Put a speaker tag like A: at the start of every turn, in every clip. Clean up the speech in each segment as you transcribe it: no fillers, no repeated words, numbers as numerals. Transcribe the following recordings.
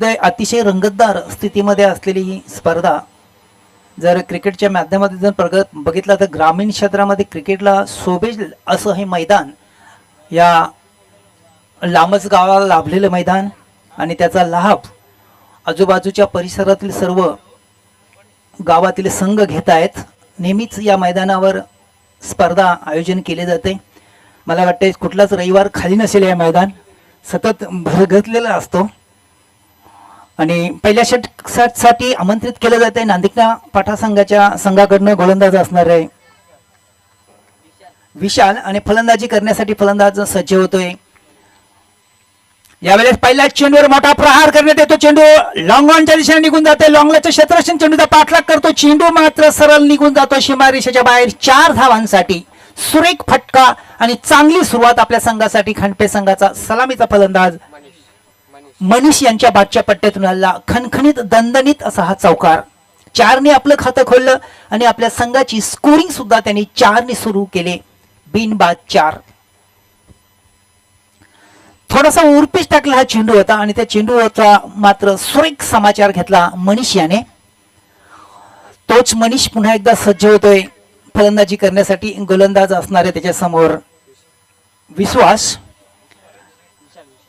A: अतिशय रंगतदार स्थितीमध्ये असलेली ही स्पर्धा जर क्रिकेटच्या माध्यमातून जर बघितलं तर ग्रामीण क्षेत्रामध्ये क्रिकेटला शोभेल असं हे मैदान, या लांबच गावाला लाभलेलं मैदान आणि त्याचा लाभ आजूबाजूच्या परिसरातील सर्व गावातील संघ घेत आहेत. नेहमीच या मैदानावर स्पर्धा आयोजन केले जाते. मला वाटते कुठलाच रविवार खाली नसेल. हे मैदान सतत भरगतलेला असतो आणि पहिल्या षटसाठी आमंत्रित केलं जाते. नांदिकना पाठा संघाकडनं गोलंदाज असणार आहे विशाल आणि फलंदाजी करण्यासाठी फलंदाज सज्ज होतोय. यावेळेस पहिल्या चेंडूवर मोठा प्रहार करण्यात येतो. चेंडू लॉंग ऑनच्या दिशेने निघून जाते. लॉंगलच्या क्षेत्ररक्षण चेंडूचा पाठलाग करतो. चेंडू मात्र सरळ निघून जातो सीमारेषेच्या बाहेर. 4 धावांसाठी सुरेख फटका आणि चांगली सुरुवात आपल्या संघासाठी. खंडपे संघाचा सलामीचा फलंदाज मनीष यांच्या बाटच्या पट्ट्यातून आला. खणखणीत दणदणीत असा हा चौकार. 4ने आपलं खातं खोललं आणि आपल्या संघाची स्कोरिंग सुद्धा त्यांनी 4ने सुरू केले. बिनबाद 4. थोडासा उरपीस टाकला हा चेंडू होता आणि त्या चेंडूचा मात्र सुरेख समाचार घेतला मनीष याने. तोच मनीष पुन्हा एकदा सज्ज होतोय फलंदाजी करण्यासाठी. गोलंदाज असणार आहे त्याच्या समोर विश्वास.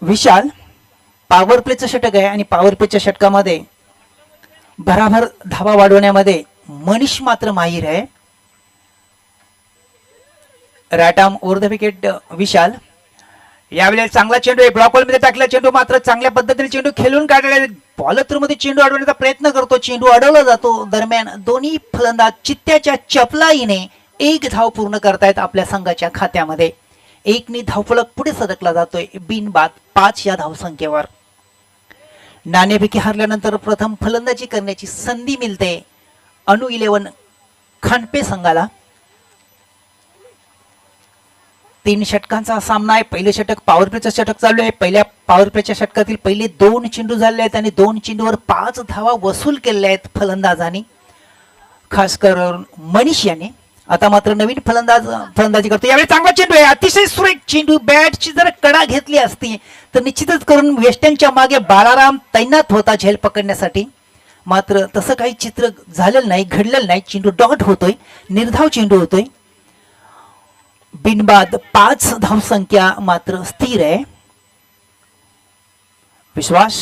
A: विशाल पॉवर प्लेचं षटक आहे आणि पॉवर प्लेच्या षटकामध्ये भराभर धावा वाढवण्यामध्ये मनीष मात्र माहीर आहे. Right arm over the wicket Vishal. यावेळेस चांगला चेंडू आहे. ब्लॉक मध्ये टाकला चेंडू मात्र चांगल्या पद्धतीने चेंडू खेळून काढलेला. बॉलर मध्ये चेंडू अडवण्याचा प्रयत्न करतो. चेंडू अडवला जातो. दरम्यान दोन्ही फलंदाज चित्त्याच्या चपलाईने 1 धाव पूर्ण करतायत आपल्या संघाच्या खात्यामध्ये. 1ने धावफलक पुढे सरकला जातोय. बिनबाद 5 या धावसंख्येवर. नाणेफेकी हरल्यानंतर प्रथम फलंदाजी करण्याची संधी मिळते अनु 11 खंडपे संघाला. 3 षटकांचा सामना आहे. पहिले षटक पॉवर प्लेचं षटक चालू आहे. पहिल्या पॉवर प्लेच्या षटकातील पहिले 2 चेंडू झाले आहेत आणि 2 चेंडूवर 5 धावा वसूल केलेल्या आहेत फलंदाजांनी, खास करून मनीष याने. आता मात्र नवीन फलंदाजी करतो. यावेळी चांगला चेंडू आहे. अतिशय सुरेख चेंडू. बॅटची जर कडा घेतली असती तर निश्चितच करून वेस्टर्नच्या मागे बालाराम तैनात होता झेल पकडण्यासाठी. मात्र तसं काही चित्र झालेलं नाही, घडलेलं नाही. चेंडू डॉट होतोय. निर्धाव चेंडू होतोय. बिनबाद 5 धावसंख्या मात्र स्थिर आहे. विश्वास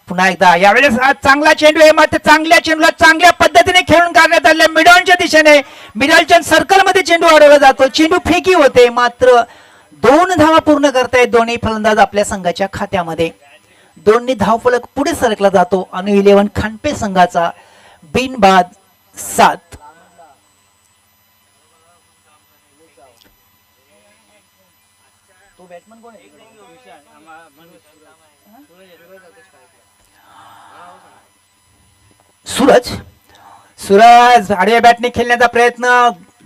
A: पुन्हा एकदा. यावेळेस चांगला चेंडू आहे. मात्र चांगल्या चेंडूला चांगल्या पद्धतीने खेळून काढण्यात आले. मिडॉनच्या दिशेने मिडलच्या सर्कलमध्ये चेंडू अडवला जातो. चेंडू फेकी होते. मात्र 2 धावा पूर्ण करतायत दोन्ही फलंदाज आपल्या संघाच्या खात्यामध्ये. 2ने धावफलक पुढे सरकला जातो. अनु 11 खंडपे संघाचा. बिनबाद 7. बॅट्समन कोण आहे? सूरज आडव्या बॅटने खेळण्याचा प्रयत्न.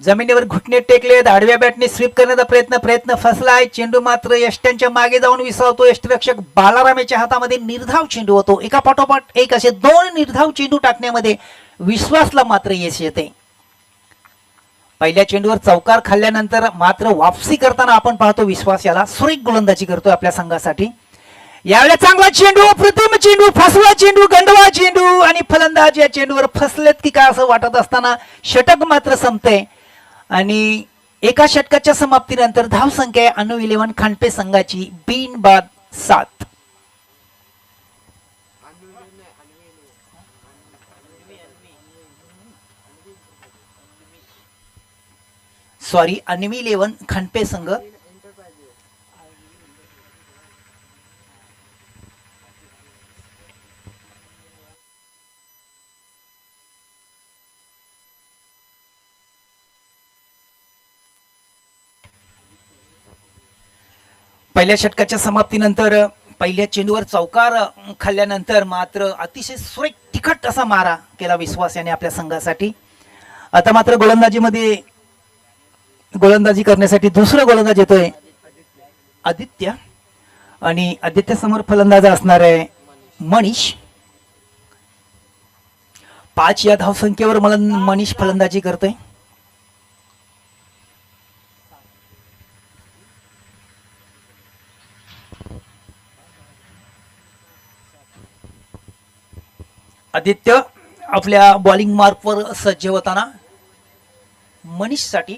A: जमिनीवर घुटणे टेकलेत. आडव्या बॅटने स्वीप करण्याचा प्रयत्न फसलाय. चेंडू मात्र यष्ट्यांच्या मागे जाऊन विसावतो. यष्टिरक्षक बालारामेच्या हातामध्ये निर्धाव चेंडू होतो. एका पाठोपाठ एक असे 2 निर्धाव चेंडू टाकण्यामध्ये विश्वासला मात्र यश येते. पहिल्या चेंडूवर चौकार खाल्ल्यानंतर मात्र वापसी करताना आपण पाहतो विश्वास याला सुरेख गोलंदाजी करतोय आपल्या संघासाठी. यावेळेस चांगला चेंडू, प्रथम चेंडू, फसवा चेंडू, गंडवा चेंडू आणि फलंदाज या चेंडूवर फसलेत की काय असं वाटत असताना षटक मात्र संपते आणि एका षटकाच्या समाप्तीनंतर धावसंख्या आहे अनु 11 खंडपे संघाची. बिनबाद 7. सॉरी, अन्वी 11 खंडपे संघ. पहिल्या षटकाच्या समाप्तीनंतर पहिल्या चेंडूवर चौकार खाल्ल्यानंतर मात्र अतिशय सुरेख तिखट असा मारा केला विश्वास याने आपल्या संघासाठी. आता मात्र गोलंदाजी करण्यासाठी दुसरा गोलंदाज येतोय आदित्य आणि आदित्य समोर फलंदाज असणार आहे मनीष. 5 या धावसंख्येवर मनीष फलंदाजी करतोय. आदित्य आपल्या बॉलिंग मार्कवर सज्ज होताना मनीषसाठी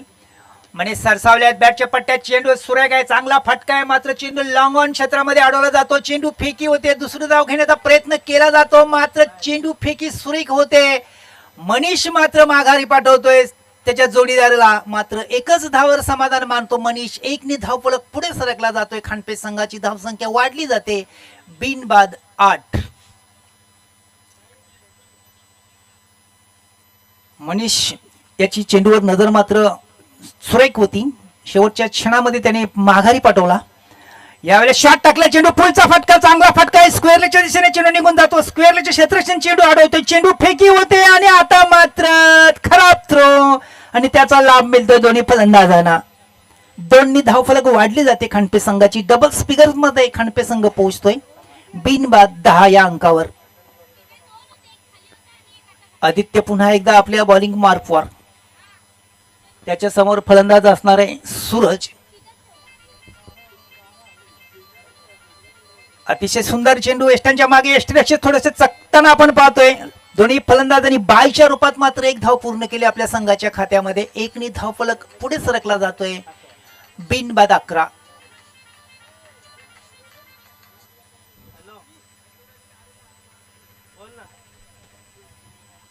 A: मनीष सरसावल्यात बॅटच्या पट्ट्यात चेंडू सुरेख आहे, चांगला फटका आहे, मात्र चेंडू लॉंग ऑन क्षेत्रामध्ये अडवला जातो. चेंडू फेकी होते, दुसरी धाव घेण्याचा प्रयत्न केला जातो, मात्र चेंडू फेकी सुरेख होते. मनीष मात्र माघारी पाठवतोय त्याच्या जोडीदाराला, मात्र एकच धावर समाधान मानतो मनीष. एकनी धावफलक पुढे सरकला जातोय. खांडपे संघाची धावसंख्या वाढली जाते बिनबाद 8. मनीष याची चेंडूवर नजर मात्र सुरेख होती. शेवटच्या क्षणामध्ये त्याने माघारी पाठवला. यावेळेस शॉट टाकला, चेंडू पुढचा फटका, चांगला फटका आहे, स्क्वेअरच्या दिशेने चेंडू निघून जातो. स्क्वेअरच्या क्षेत्ररक्षण चेंडू अडवतोय, चेंडू फेकी होते आणि आता मात्र खराब थ्रो आणि त्याचा लाभ मिळतोय दोन्ही फलंदाजांना. दोन्ही धावफलक वाढली जाते खांडपे संघाची. डबल स्पीकर मध्ये खांडपे संघ पोहोचतोय बिनबाद 10 या अंकावर. आदित्य पुन्हा एकदा आपल्या बॉलिंग मार्कवर. त्याच्या समोर फलंदाज असणार आहे सूरज. अतिशय सुंदर चेंडू एस्टांच्या मागे एस्टरक्षक थोडेसे चकताना आपण पाहतोय. दोन्ही फलंदाजांनी बायच्या रूपात मात्र एक धाव पूर्ण केली आपल्या संघाच्या खात्यामध्ये. एकनी धावफलक पुढे सरकला जातोय बिनबाद 11.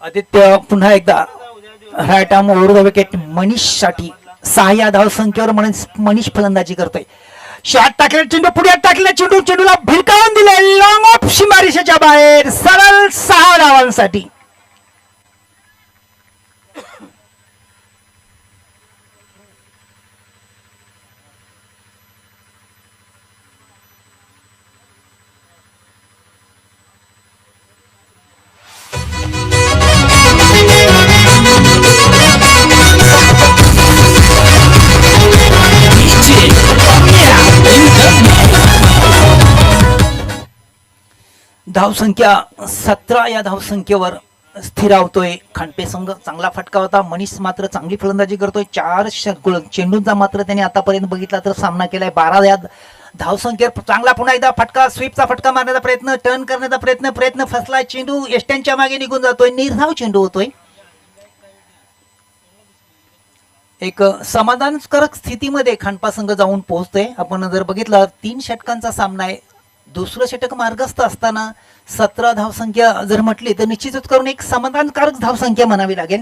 A: आदित्य पुन्हा एकदा right arm over the wicket Manish साठी 6 या धाव संख्येवर मनीष फलंदाजी करतोय. शॉट टाकले, चेंडू पुढे टाकले, चेंडूला भिरकावून दिले, लॉंग ऑफ सीमारेषेच्या बाहेर, सरळ 6 धावांसाठी. धावसंख्या 17 या धावसंख्येवर स्थिरावतोय खांडपे संघ. चांगला फटका होता. मनीष मात्र चांगली फलंदाजी करतोय. 4 चेंडूंचा मात्र त्याने आतापर्यंत बघितला तर सामना केलाय. 12 या धावसंख्येवर चांगला पुन्हा एकदा फटका, स्वीपचा फटका मारण्याचा प्रयत्न, टर्न करण्याचा प्रयत्न फसलाय. चेंडू एस्टँच्या मागे निघून जातोय. निर्धाव चेंडू होतोय. एक समाधानकारक स्थितीमध्ये खांडपा संघ जाऊन पोहोचतोय. आपण जर बघितलं 3 षटकांचा सामना आहे. दुसरं षटक मार्गस्थ असताना 17 धावसंख्या जर म्हटली तर निश्चितच करून एक समाधानकारक धावसंख्या म्हणावी लागेल.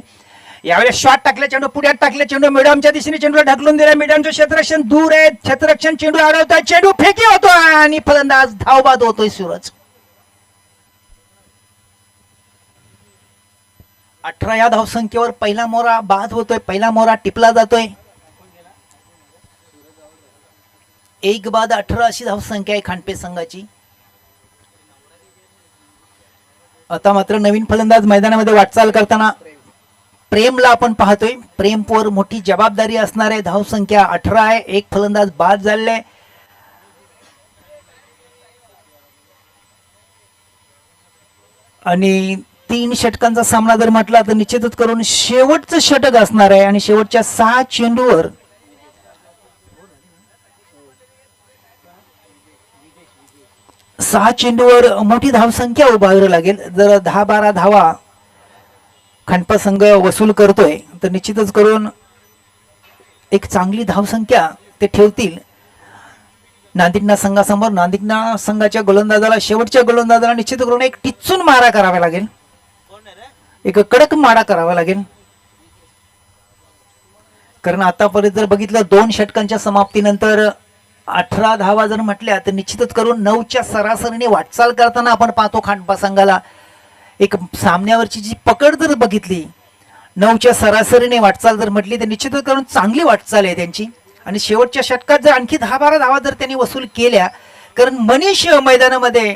A: यावेळेस शॉट टाकले, चेंडू पुढे टाकले, चेंडू मिडियमच्या दिशेने चेंडूला ढकलून दिला. मिडियमचं क्षेत्ररक्षण दूर आहे, क्षेत्ररक्षण चेंडू अडवतोय, चेंडू फेकी होतोय आणि फलंदाज धावबाद होतोय सूरज. 18 या धावसंख्येवर पहिला मोरा बाद होतोय. पहिला मोरा टिपला जातोय. 1 बाद 18 अशी धावसंख्या आहे खांडपे संघाची. आता मात्र नवीन फलंदाज मैदानामध्ये वाटचाल करताना प्रेमला आपण पाहतोय. प्रेमवर मोठी जबाबदारी असणार आहे. धावसंख्या 18 आहे. एक फलंदाज बाद झालेला आहे. आणि 3 षटकांचा सामना जर म्हटला तर निश्चितच करून शेवटचं षटक असणार आहे. आणि शेवटच्या 6 चेंडूवर मोठी धावसंख्या उभारावी लागेल. जर 10-12 धावा खांडपा संघ वसूल करतोय तर निश्चितच करून एक चांगली धावसंख्या ते ठेवतील नांदिग्ना संघासमोर. नांदिग्ना संघाच्या गोलंदाजाला, शेवटच्या गोलंदाजाला निश्चित करून एक टिचून मारा करावा लागेल. एक कडक मारा करावा लागेल. कारण आतापर्यंत जर बघितलं 2 षटकांच्या समाप्तीनंतर 18 धावा जर म्हटल्या तर निश्चितच करून 9च्या सरासरीने वाटचाल करताना आपण पाहतो खांडपा संघाला. एक सामन्यावरची जी पकड जर बघितली, 9च्या सरासरीने वाटचाल जर म्हटली तर निश्चितच करून चांगली वाटचाल आहे त्यांची. आणि शेवटच्या षटकात जर आणखी 10-12 धावा जर त्यांनी वसूल केल्या, कारण मनीष मैदानामध्ये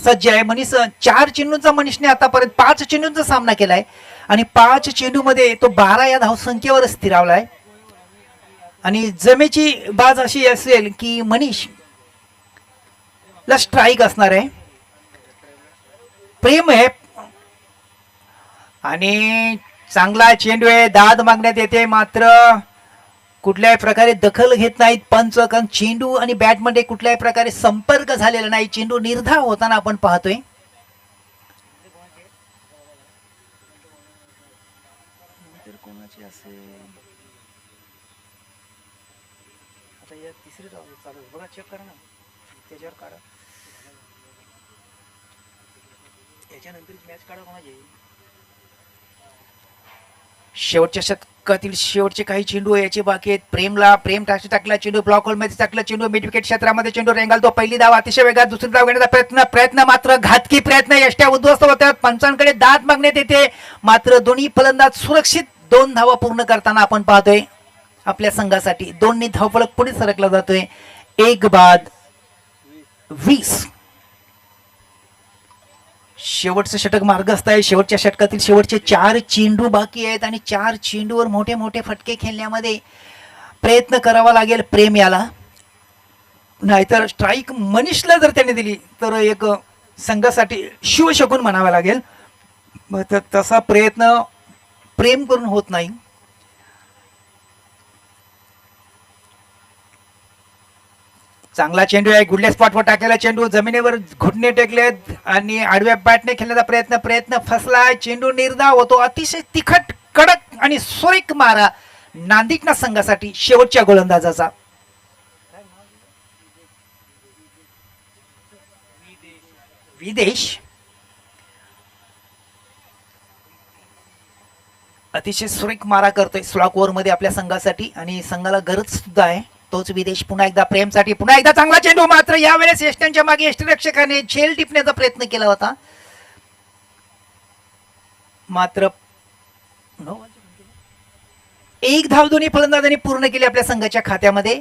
A: सज्ज आहे. मनीष 4 चेंडूंचा मनीषने आतापर्यंत 5 चेंडूंचा सामना केलाय आणि 5 चेंडूमध्ये तो 12 या धावसंख्येवर स्थिरावलाय. आणि जमेची बाज अशी असेल की मनीष ला स्ट्राईक असणार आहे. प्रेम आहे आणि चांगला चेंडू आहे. दाद मागण्यात येते, मात्र कुठल्याही प्रकारे दखल घेत नाहीत पंच. कारण चेंडू आणि बॅटमध्ये कुठल्याही प्रकारे संपर्क झालेला नाही. चेंडू निर्धाव होताना आपण पाहतोय. तर कोणाची असेल आता या तिसरी राहू चालू बघा चेक करा ना त्याच्यावर काढा याच्यानंतर मॅच काढा कोणाची शेवटच्या षटकातील शेवटचे काही चेंडू याचे बाकी आहेत प्रेम टाकला चेंडू ब्लॉक होल मध्ये टाकला चेंडू मिड विकेट क्षेत्रामध्ये चेंडू रेंगाळतो पहिली धाव अतिशय वेगात दुसरी धाव घेण्याचा प्रयत्न मात्र घातकी प्रयत्न यष्ट्या उद्ध्वस्त होत्या पंचांकडे दाद मागण्यात येते मात्र दोन्ही फलंदाज सुरक्षित 2 धावा पूर्ण करताना आपण पाहतोय आपल्या संघासाठी 2 धावफलक पुढे सरकला जातोय 1 बाद 20 शेवटचं षटक मार्गस्थ आहे शेवटच्या षटकातील शेवटचे 4 चेंडू बाकी आहेत आणि 4 चेंडूवर मोठे मोठे फटके खेळण्यामध्ये प्रयत्न करावा लागेल प्रेम याला नाहीतर स्ट्राईक मनीषला जर त्याने दिली तर एक संघासाठी शिवशकुन म्हणावा लागेल तसा प्रयत्न प्रेम करून होत नाही चांगला चेंडू आहे गुडल्या स्पॉटवर टाकलेला चेंडू जमिनीवर घुटणे टेकलेत आणि आडव्या बॅटने खेळण्याचा प्रयत्न फसलाय चेंडू निर्धाव होतो अतिशय तिखट कडक आणि सुरेख मारा नांदिकना संघासाठी शेवटच्या गोलंदाजाचा विदेश अतिशय सुरेख मारा करतोय स्लॉक ओव्हर मध्ये आपल्या संघासाठी आणि संघाला गरज सुद्धा आहे तोच विदेश पुन्हा एकदा प्रेमसाठी पुन्हा एकदा चांगला चेंडू मात्र यावेळेस यष्ट्यांच्या मागे यष्टीरक्षकाने झेल टिपण्याचा प्रयत्न केला होता मात्र 1 धाव दोन्ही फलंदाजांनी पूर्ण केली आपल्या संघाच्या खात्यामध्ये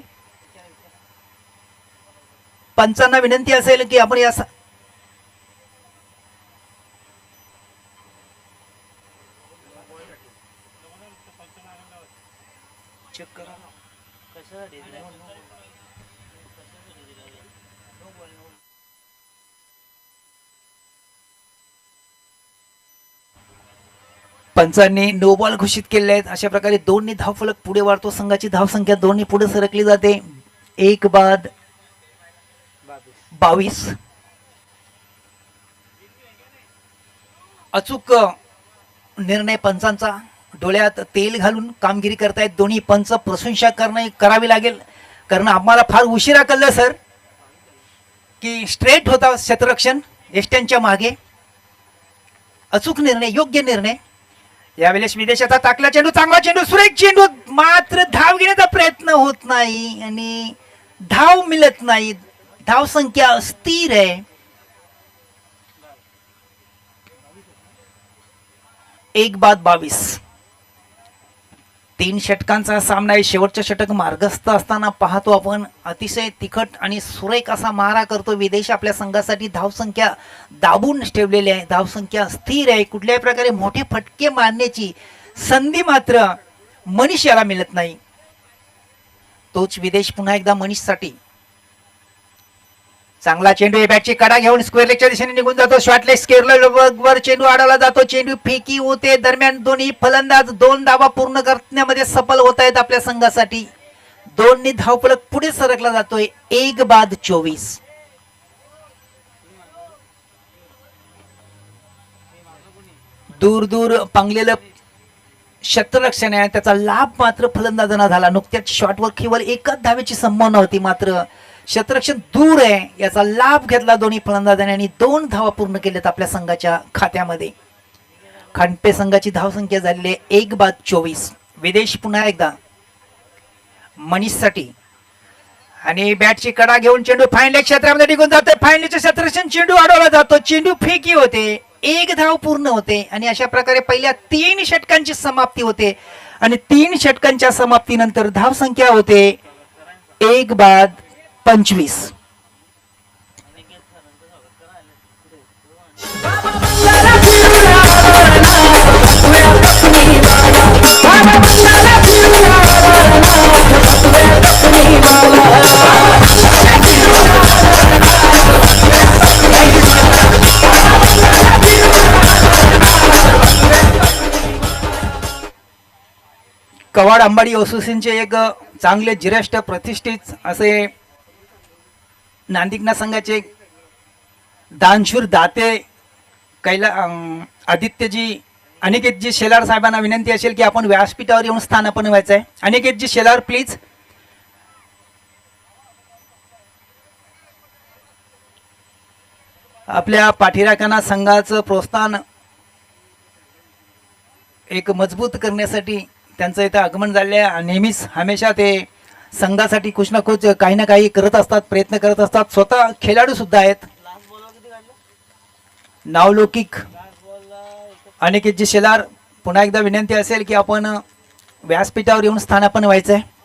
A: पंचांना विनंती असेल की आपण या पंचांनी नो बॉल घोषित केले आहेत अशा प्रकारे 2 धावफलक पुढे वाढतो संघाची धावसंख्या 2 पुढे सरकली जाते 1 बाद 22 अचूक निर्णय पंचांचा डोळ्यात तेल घालून कामगिरी करतायत दोन्ही पंच प्रशंसा करावी लागेल कारण आम्हाला फार उशिरा कळलं सर की स्ट्रेट होता क्षेत्ररक्षण यष्ट्यांच्या मागे अचूक निर्णय योग्य निर्णय यावेळेस विदेशाचा टाकला चेंडू चांगला चेंडू सुरेख चेंडू मात्र धाव घेण्याचा प्रयत्न होत नाही आणि धाव मिळत नाही धाव संख्या स्थिर आहे 1 बाद 22 3 षटकांचा सामना आहे शेवटचं षटक मार्गस्थ असताना पाहतो आपण अतिशय तिखट आणि सुरेख असा मारा करतो विदेश आपल्या संघासाठी धावसंख्या दाबून ठेवलेली आहे धावसंख्या स्थिर आहे कुठल्याही प्रकारे मोठे फटके मारण्याची संधी मात्र मनीष याला मिळत नाही तोच विदेश पुन्हा एकदा मनीषसाठी चांगला चेंडू बॅटची कडा घेऊन स्क्वेअर लेगच्या दिशेने निघून जातो शॉर्ट लेग स्क्वेअर वर चेंडू अडवला जातो चेंडू फेकी होते दरम्यान दोन्ही फलंदाज 2 धावा पूर्ण करण्यामध्ये सफल होत आहेत आपल्या संघासाठी 2 धावफलक पुढे सरकला जातोय 1 बाद 24 दूर दूर पांगलेलं क्षेत्ररक्षण आहे त्याचा लाभ मात्र फलंदाजांना झाला नुकत्याच शॉटवर केवळ 1च धावेची संभावना होती मात्र क्षेत्ररक्षण दूर आहे याचा लाभ घेतला दोन्ही फलंदाजांनी आणि 2 धावा पूर्ण केल्यात आपल्या संघाच्या खात्यामध्ये खांडपे संघाची धावसंख्या झालेली आहे 1 बाद 24 विदेश पुन्हा एकदा मनीषसाठी आणि बॅटची कडा घेऊन चेंडू फाईनल क्षेत्रामध्ये निघून जातोय फाईनलचे क्षेत्ररक्षण चेंडू अडवला जातो चेंडू फेकी होते 1 धाव पूर्ण होते आणि अशा प्रकारे पहिल्या 3 षटकांची समाप्ती होते आणि 3 षटकांच्या समाप्तीनंतर धावसंख्या होते 1 बाद 25 कवाड अंबाडी असोसिएशनचे एक चांगले ज्येष्ठ प्रतिष्ठित असे नांदिकना संघाचे दानशूर दाते कैला आदित्यजी अनिकेतजी शेलार साहेबांना विनंती असेल की आपण व्यासपीठावर येऊन स्थानापन्न व्हायचं आहे. अनिकेतजी शेलार प्लीज. आपल्या पाठीराखाना संघाचं प्रोत्साहन एक मजबूत करण्यासाठी त्यांचं इथं आगमन झाले आहे. नेहमीच हमेशा ते संघासाठी कुछ ना कुछ काही ना काही करत असतात, प्रयत्न करत असतात. स्वतः खेळाडू सुद्धा आहेत. नावलौकिक अनिकेतजी शेलार, पुन्हा एकदा विनंती असेल की आपण व्यासपीठावर येऊन स्थानापन्न व्हायचं आहे.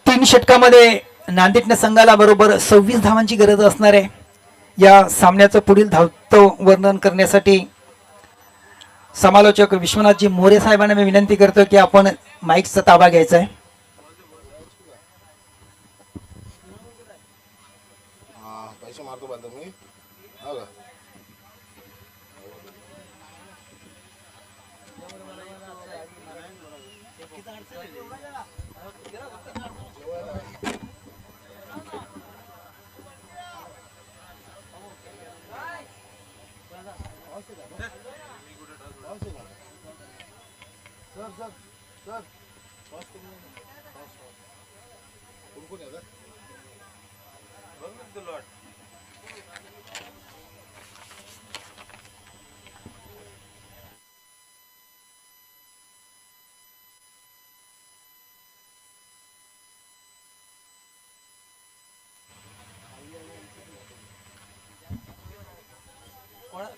A: तीन षटकामध्ये नांदेड संघाला बरोबर 26 धावांची गरज असणार आहे. या सामन्याचं पुढील धावतं वर्णन करण्यासाठी समालोचक विश्वनाथजी मोरे साहेबांना मी विनंती करतो की आपण माईकचा ताबा घ्यायचा आहे.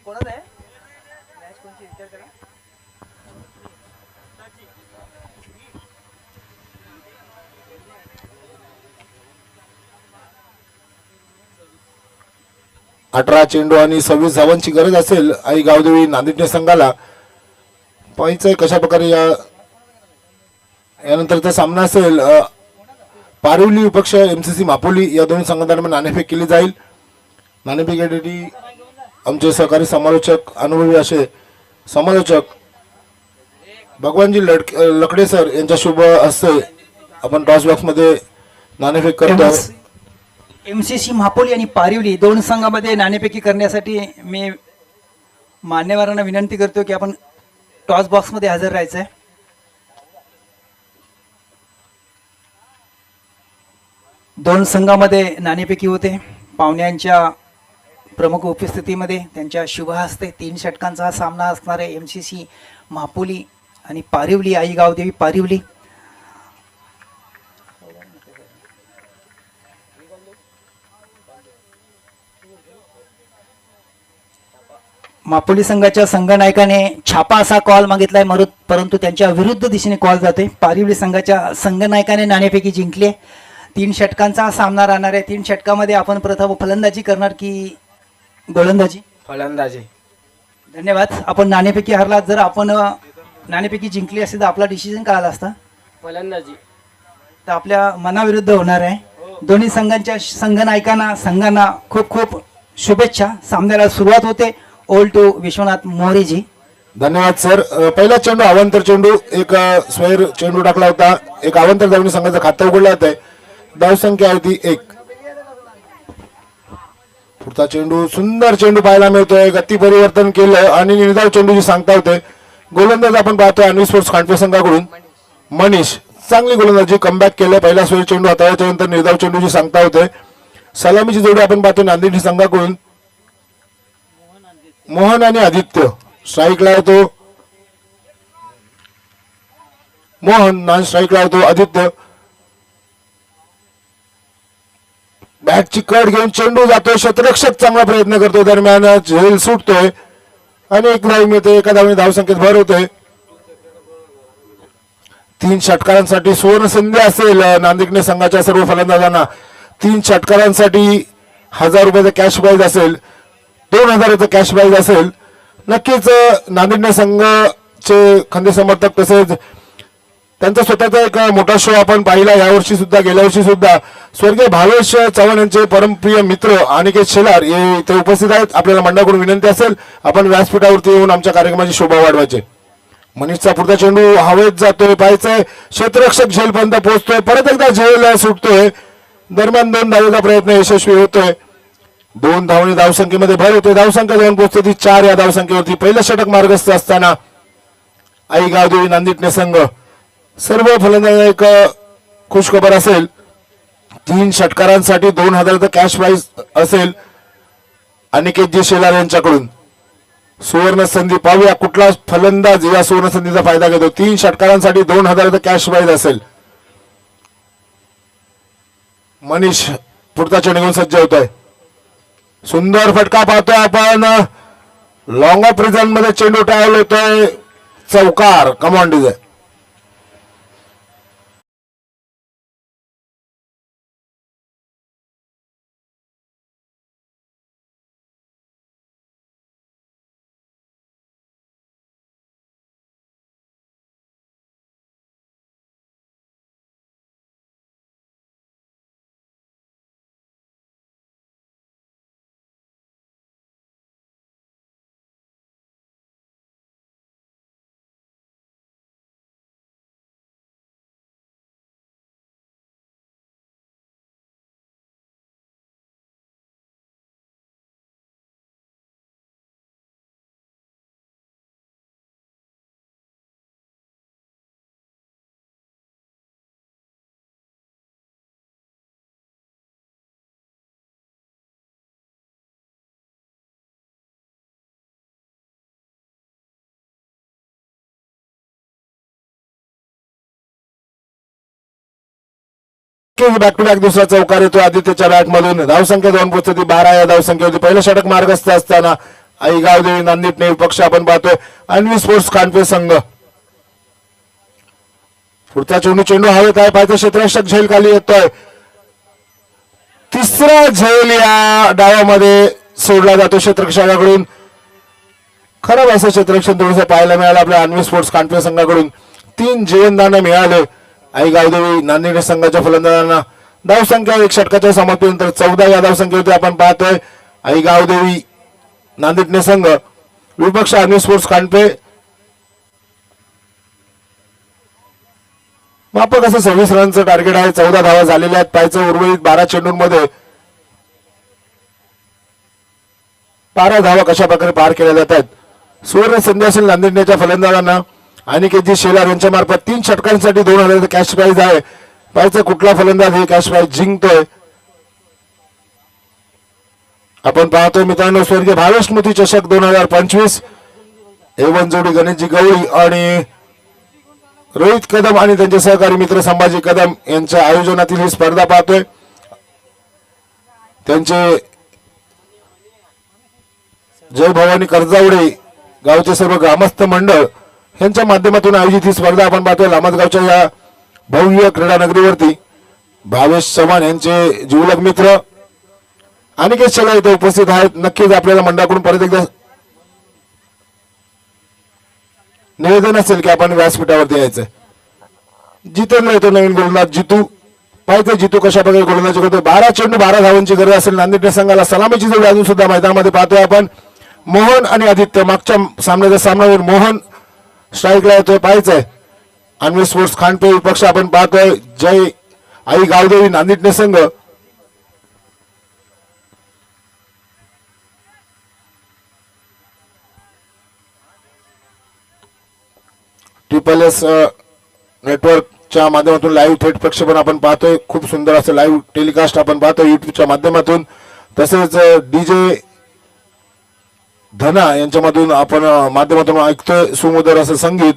A: कोणाचं आहे मॅच कोणची विचार करा.
B: अठरा चेंडू आणि 26 धावांची गरज असेल आई गावदेवी नांदेड संघाला. पाहायचंय कशा प्रकारे यानंतरचा सामना असेल. पारिवली विपक्ष MCC मापोली या दोन्ही संघांदरम्यान नाणेफेक केली जाईल. नाणेफेकीसाठी आमचे सहकारी समालोचक अनुभवी असे समालोचक भगवानजी लकडे सर यांच्या शुभ हस्ते आपण टॉस बॉक्स मध्ये नाणेफेक करतो.
A: MCC मापोली आणि पारिवली दोन संघामध्ये नाणेफेकी करण्यासाठी मी मान्यवरांना विनंती करतो की आपण टॉस बॉक्स मध्ये हजर राहायचं आहे. दोन संघामध्ये नाणेफेकी होते. पाहुण्यांच्या प्रमुख उपस्थितीमध्ये त्यांच्या शुभ हस्ते 3 षटकांचा हा सामना असणार आहे. MCC मापोली आणि पारिवली आई गावदेवी पारिवली. मापोली संघाच्या संघनायकाने छापा असा कॉल मागितलाय परंतु त्यांच्या विरुद्ध दिशेने कॉल जाते. पारिवली संघाच्या संघनायकाने नाणेफेकी जिंकली. 3 षटकांचा सामना राहणार आहे. 3 षटकामध्ये आपण प्रथम फलंदाजी करणार की गोलंदाजी?
C: फलंदाजी.
A: धन्यवाद. आपण नाणेफेकी हरला, जर आपण नाणेफेकी जिंकली असती तर आपला डिसिजन काय आला असता?
C: फलंदाजी.
A: तर आपल्या मनाविरुद्ध होणार आहे. दोन्ही संघांच्या संघांना खूप खूप शुभेच्छा. सामन्याला सुरुवात होते. ओल टू विश्वनाथ मोरेजी.
B: धन्यवाद सर. पहिला चेंडू अवांतर चेंडू, एक स्वैर चेंडू टाकला होता. एक अवांतर धावणी संघाचं खातं उघडलं आहे. धावसंख्या होती 1. पुढचा चेंडू सुंदर चेंडू पाहायला मिळतोय. गती परिवर्तन केलं आणि निर्धाव चेंडूची सांगता होते. गोलंदाज आपण पाहतोय अन्वी स्पोर्ट्स खांडवे संघाकडून मनीष. चांगली गोलंदाजी, कमबॅक केलं. पहिला स्वैर चेंडू हाताळल्याच्या नंतर निर्धाव चेंडूची सांगता होते. सलामीची जोडी आपण पाहतोय नांदेड संघाकडून मोहन आणि आदित्य. स्ट्राईकला येतो मोहन, नॉन स्ट्राईकला येतो आदित्य. बॅटची कट घेऊन चेंडू जातोय. क्षेत्ररक्षक चांगला प्रयत्न करतो, दरम्यान झेल सुटतोय. आणि एक धाव मिळते, एका धावने धावसंख्येत भर होते. 3 षटकारांसाठी सुवर्ण संधी असेल नांदिगणे संघाच्या सर्व फलंदाजांना. 3 षटकारांसाठी 1000 रुपयाचा कॅश प्राइज असेल, 2000चा कॅश प्राइज असेल. नक्कीच नांदिगणे संघाचे खंदे समर्थक तसेच त्यांचा स्वतःचा एक मोठा शो आपण पाहिला यावर्षी सुद्धा, गेल्या वर्षी सुद्धा. स्वर्गीय भावेश चव्हाण यांचे परमप्रिय मित्र अनिकेत शेलार हे इथे उपस्थित आहेत. आपल्याला मंडळाकडून विनंती असेल आपण व्यासपीठावरती येऊन आमच्या कार्यक्रमाची शोभा वाढवायची. मनीषचा पुढचा चेंडू हवेत जातोय, पाहायचंय क्षेत्ररक्षक झेलपर्यंत पोहोचतोय, परत एकदा झेल सुटतोय. दरम्यान 2 धावेचा प्रयत्न यशस्वी होतोय. 2 धावणे धावसंख्येमध्ये भर होते. धावसंख्या जाऊन पोहोचते ती 4 या धावसंख्येवरती. पहिलं षटक मार्गस्थ असताना आई गावदेवी नांदिगणे संघ सर्व फलंदाज एक खुशखबर असेल. 3 षटकारांसाठी 2000चा कॅश प्राइज असेल अनिकेतजी शेलार यांच्याकडून. सुवर्ण संधी पाहूया कुठला फलंदाज या सुवर्ण संधीचा फायदा घेतो. 3 षटकारांसाठी 2000चा कॅश प्राइज असेल. मनीष पुढचा चेंडू घेऊन सज्ज होतोय. सुंदर फटका पाहतोय आपण. लॉंग ऑफ रिझन मध्ये चेंडू टाळल होतोय. चौकार. कमॉन डिझाय. बॅक टू बॅक दुसरा चौकार येतो आदित्यच्या बॅट मधून. धावसंख्या 2 पोहोचते ती 12 या धावसंख्येवरती. पहिलं षटक मार्गस्थ असताना आई गावदेवी नांदिगणे पक्ष आपण पाहतोय. अन्वी स्पोर्ट्स कानपे संघ. पुढचा चेंडू हवेत आहे. पाहिजे क्षेत्ररक्षक झेल खाली येतोय. तिसरा झेल या डावामध्ये सोडला जातो क्षेत्ररक्षकाकडून. खरं असं क्षेत्ररक्षण थोडंसं पाहायला मिळालं आपल्या अन्वी स्पोर्ट्स कानपे संघाकडून. 3 जीवनदान मिळाले आई गावदेवी नांदिगणे संघाच्या फलंदाजांना. धावसंख्या 1 षटकाच्या समाप्तीनंतर 14 या धावसंख्येवरती आपण पाहतोय आई गावदेवी नांदिगणे संघ विपक्ष अन्वी स्पोर्ट्स कानपे. मापक असं 26 रनचं टार्गेट आहे. 14 धावा झालेल्या आहेत. पाहायचं उर्वरित 12 चेंडूंमध्ये 12 धावा कशा प्रकारे पार केल्या जातात. सुवर्ण संधी असेल नांदिगणेच्या फलंदाजांना. अनिकेतजी शेलार यांच्या मार्फत 3 षटकांसाठी 2000चा कॅश प्राइज आहे. पाहायचं कुठला फलंदाज हे कॅश प्राइज जिंकतोय. आपण पाहतोय मित्रांनो स्वर्गीय भावेश स्मृती चषक 2025 एवन जोडी गणेशजी गवळी आणि रोहित कदम आणि त्यांचे सहकारी मित्र संभाजी कदम यांच्या आयोजनातील ही स्पर्धा पाहतोय. त्यांचे जय भवानी कर्जावडे गावचे सर्व ग्रामस्थ मंडळ यांच्या माध्यमातून आयोजित ही स्पर्धा आपण पाहतोय. लामसगावच्या या भव्य क्रीडा नगरीवरती भावेश चव्हाण यांचे जीवलग मित्र अनिकेत शेलार इथे उपस्थित आहेत. नक्कीच आपल्याला मंडळाकडून परत एकदा निवेदन असेल की आपण व्यासपीठावरती यायचंय. जितेंद्र येतो नवीन गोलंदाज जितू. पाहिजे जितू कशा प्रकारे गोलंदाजी करतो. 12 चेंडू 12 धावांची गरज असेल नांदिगणे संघाला. सलामीची जोडी अजून सुद्धा मैदानामध्ये पाहतोय आपण. मोहन आणि आदित्य. मागच्या सामन्याच्या सामन्यावर मोहन स्ट्राईकला येतोय. पाहायचंय अन्वी स्पोर्ट्स खांडपे विपक्ष आपण पाहतोय जय आई गावदेवी नांदिगणे संघ. ट्रिपल एस नेटवर्कच्या माध्यमातून लाईव्ह थेट प्रक्षेपण आपण पाहतोय. खूप सुंदर असं लाईव्ह टेलिकास्ट आपण पाहतोय युट्यूबच्या माध्यमातून. तसेच डीजे धना यांच्यामधून आपण माध्यमातून ऐकतोय सुमधुर असं संगीत.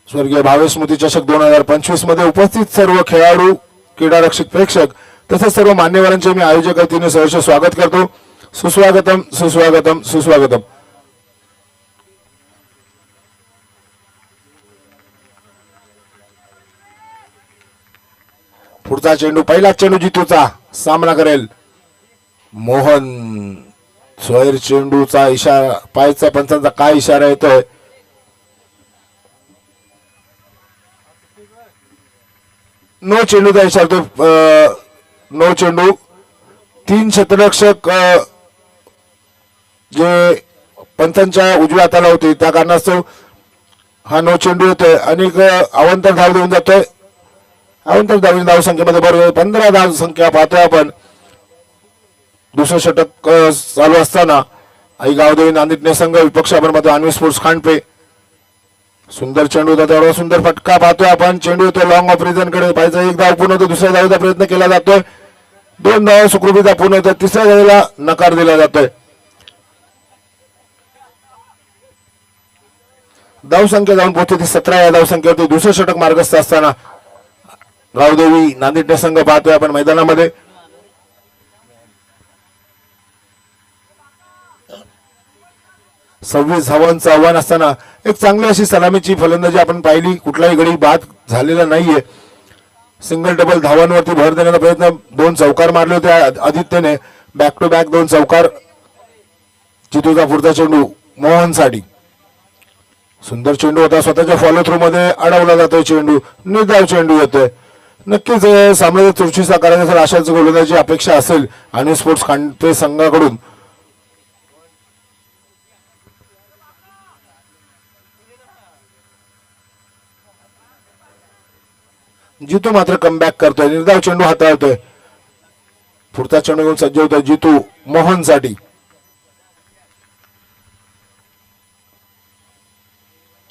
B: स्वर्गीय भावेश स्मृती चषक 2025 मध्ये उपस्थित सर्व खेळाडू क्रीडा रक्षक प्रेक्षक तसेच सर्व मान्यवरांचे मी आयोजक वतीने सहर्ष स्वागत करतो. सुस्वागतम सुस्वागतम सुस्वागतम. पुढचा चेंडू, पहिला चेंडू जितूचा सामना करेल मोहन. सोयर चेंडूचा इशारा, पायचा पंचांचा काय इशारा येतोय? नो चेंडूचा इशारा तो, नो चेंडू. 3 क्षेत्ररक्षक जे पंचांच्या उजव्या हाताला होते त्या कारणास्तव हा नो चेंडू येतोय आणि अवंतर धाव देऊन जातोय. अवंतर धाव संख्येमध्ये बरोबर 15 धाव संख्या पाहतोय आपण. दुसरं षटक चालू असताना आई गावदेवी नांदेड संघ विपक्ष आपण पाहतो अन्वी स्पोर्ट्स खांडपे. सुंदर चेंडू होता, त्यावर सुंदर फटका पाहतोय आपण. चेंडू येतो लॉंग ऑफ रिजन कडे, पाहिजे एक धाव पूर्ण होतो, दुसऱ्या धावेचा प्रयत्न केला जातोय. 2 धावा सुखरूपीचा पूर्ण होतात, तिसऱ्या धावेला नकार दिला जातोय. धावसंख्या जाऊन पोहोचते ती 17 या धावसंख्येवरती. दुसरं षटक मार्गस्थ असताना गावदेवी नांदेड संघ पाहतोय आपण मैदानामध्ये. सव्वीस धावांचं आव्हान असताना एक चांगली अशी सलामीची फलंदाजी आपण पाहिली. कुठलाही गडी बाद झालेला नाहीये. सिंगल डबल धावांवरती भर देण्याचा प्रयत्न, 2 चौकार मारले होते आदित्यने, बॅक टू बॅक 2 चौकार. जितूचा पुढचा चेंडू मोहनसाठी. सुंदर चेंडू होता, स्वतःच्या फॉलो थ्रू मध्ये अडवला जातोय चेंडू, निर्धाव चेंडू येतोय. नक्कीच सामन्याचा चुरशीचा करायचा असेल, अशाच गोलंदाजी अपेक्षा असेल आणि स्पोर्ट्स खांडपे संघाकडून. जितू मात्र कमबॅक करतोय, निर्धाव चेंडू हाताळतोय. पुढचा चेंडू घेऊन सज्ज होतोय जितू मोहनसाठी.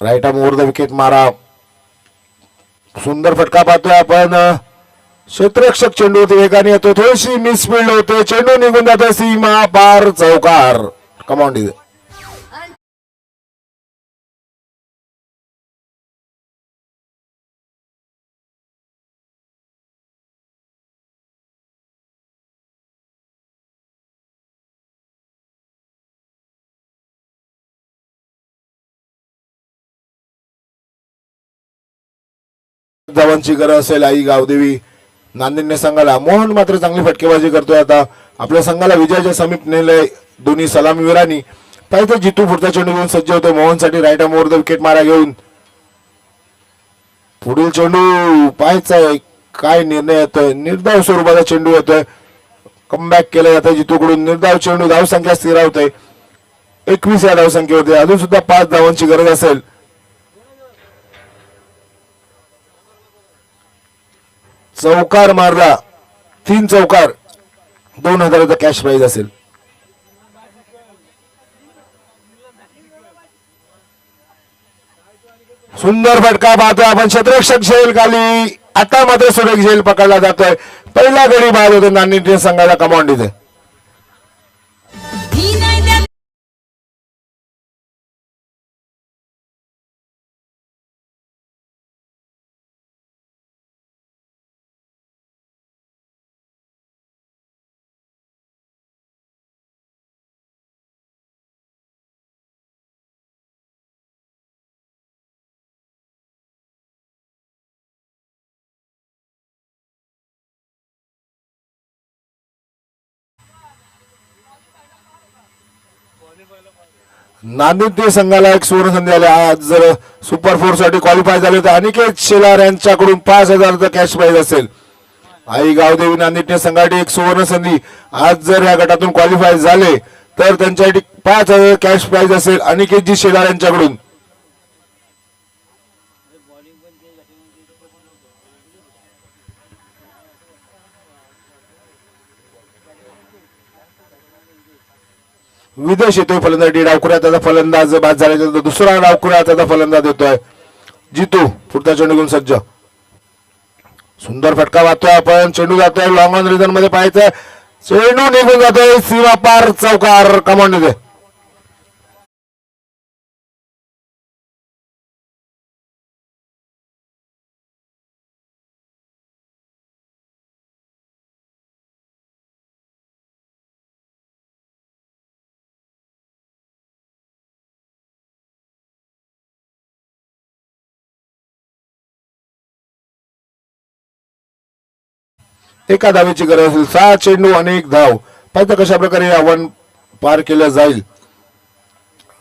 B: Right arm over the wicket मारा. सुंदर फटका पाहतोय आपण. क्षेत्ररक्षक चेंडूवरती वेगाने येतोय, थोडीशी मिसफिल्ड होते, चेंडू निघून जातोय सीमा पार, चौकार. कमांड इथे धावांची गरज असेल आई गावदेवी नांदेड संघाला. मोहन मात्र चांगली फटकेबाजी करतोय. आता आपल्या संघाला विजयाच्या समीप नेलंय दोन्ही सलामीवीरांनी. पाहिजे जितू पुढचा चेंडू घेऊन सज्ज होतोय मोहनसाठी. Right arm over the wicket मारा घेऊन पुढील चेंडू पाहायचा काय निर्णय येतोय. निर्धाव स्वरूपाचा चेंडू येतोय, कमबॅक केलं जातंय जितूकडून. निर्धाव चेंडू, धावसंख्या स्थिरावते 21 या धावसंख्येवरती. अजून सुद्धा 5 धावांची गरज असेल. चौकार मारला, 3 चौकार, 2000चा कॅश प्राइज असेल. सुंदर फटका पाहतोय आपण. क्षेत्ररक्षक झेल खाली, आता मात्र सुरेख झेल पकडला जातोय. पहिला गडी बाद होतो नांदेड संघाचा. कमांड इथे नांदेड संघाला एक सुवर्ण संधी आली. आज जर सुपर 4 साठी क्वालिफाय झाले तर अनिकेत शेलार यांच्याकडून 5000चा कॅश प्राइज असेल. आई गावदेवी नांदेड संघासाठी एक सुवर्ण संधी. आज जर या गटातून क्वालिफाय झाले तर त्यांच्यासाठी 5000 कॅश प्राइज असेल अनिकेतजी शेलार यांच्याकडून. विदेश येतोय फलंदाजी. डावखुऱ्या त्याचा फलंदाज बाद झाल्यानंतर दुसरा डावखुऱ्या त्याचा फलंदाज येतोय जितू. पुढचा चेंडू घेऊन सज्ज. सुंदर फटका वाहतोय आपण. चेंडू जातोय लॉंग ऑन रिजन मध्ये, पाहायचं चेंडू निघून जातोय सीमा पार, चौकार. कमांड मध्ये एका धावेची गरज असेल. 6 चेंडू आणि 1 धाव. पाहिजे कशा प्रकारे हे आव्हान पार केलं जाईल.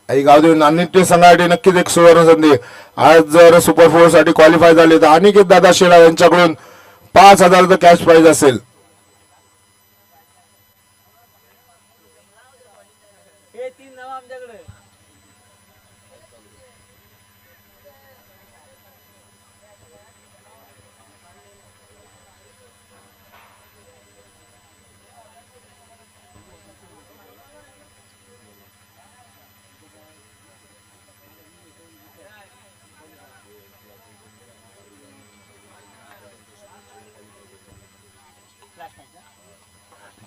B: गावदेवी नाणेनिर्णय संघासाठी नक्कीच एक सुवर्ण संधी. आज जर सुपर 4 साठी क्वालिफाय झाले तर अनिकेत दादा शेलार यांच्याकडून 5,000 कॅश प्राइज असेल.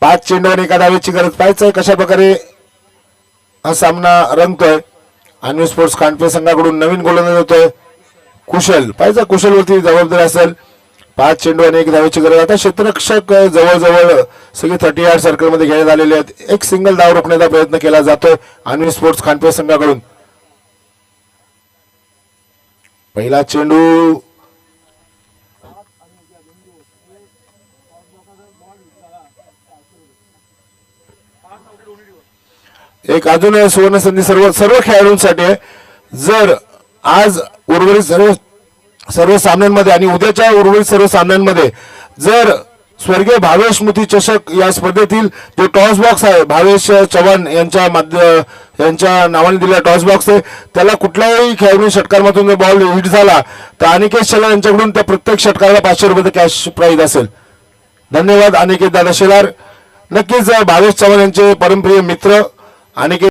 B: पाच चेंडू आणि एका धावेची गरज. पाहायचंय कशा प्रकारे हा सामना रंगतोय. अन्वी स्पोर्ट्स कानपे संघाकडून नवीन गोलंदाज होतोय कुशल. पाहिजे कुशलवरती जबाबदारी असेल. 5 चेंडू आणि 1 धावेची गरज. आता क्षेत्ररक्षक जवळजवळ सगळे 30 यार्ड सर्कल मध्ये घेण्यात आलेले आहेत. एक सिंगल धाव रोखण्याचा प्रयत्न केला जातोय अन्वी स्पोर्ट्स कानपे संघाकडून. पहिला चेंडू एक अजून सुवर्ण संधी सर्व खेळाडूंसाठी आहे. जर आज उर्वरित सर्व सामन्यांमध्ये आणि उद्याच्या उर्वरित सर्व सामन्यांमध्ये जर स्वर्गीय भावेश मुथी चषक या स्पर्धेतील जो टॉस बॉक्स आहे भावेश चव्हाण यांच्या नावाने दिलेला टॉस बॉक्स आहे त्याला कुठल्याही खेळाडू षटकारामधून बॉल हिट झाला तर अनिकेत शेलार यांच्याकडून त्या प्रत्येक षटकाराला 500 रुपये कॅश प्राइज असेल. धन्यवाद अनिकेत दादा शेलार. नक्कीच भावेश चव्हाण यांचे परमप्रिय मित्र अनिकेत